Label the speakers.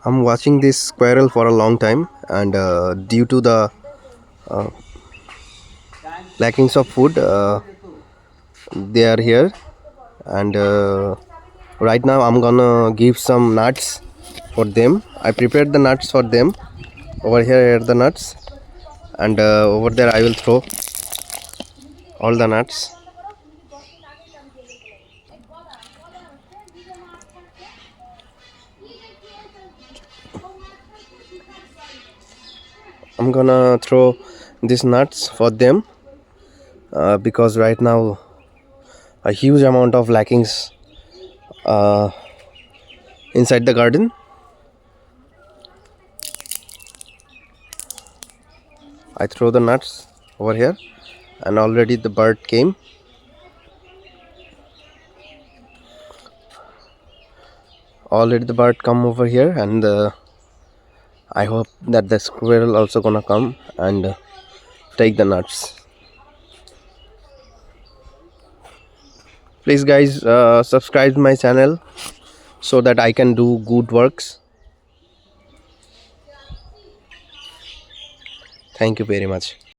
Speaker 1: I'm watching this squirrel for a long time, and due to the lackings of food, they are here. And right now, I'm gonna give some nuts for them. I prepared the nuts for them. Over here are the nuts, and over there I will throw all the nuts. I'm gonna throw these nuts for them because right now a huge amount of lackings uh, inside the garden. I throw the nuts over here, and already the bird came. Already the bird come over here, and I hope that the squirrel also gonna come and take the nuts. Please guys, subscribe my channel so that I can do good works. Thank you very much.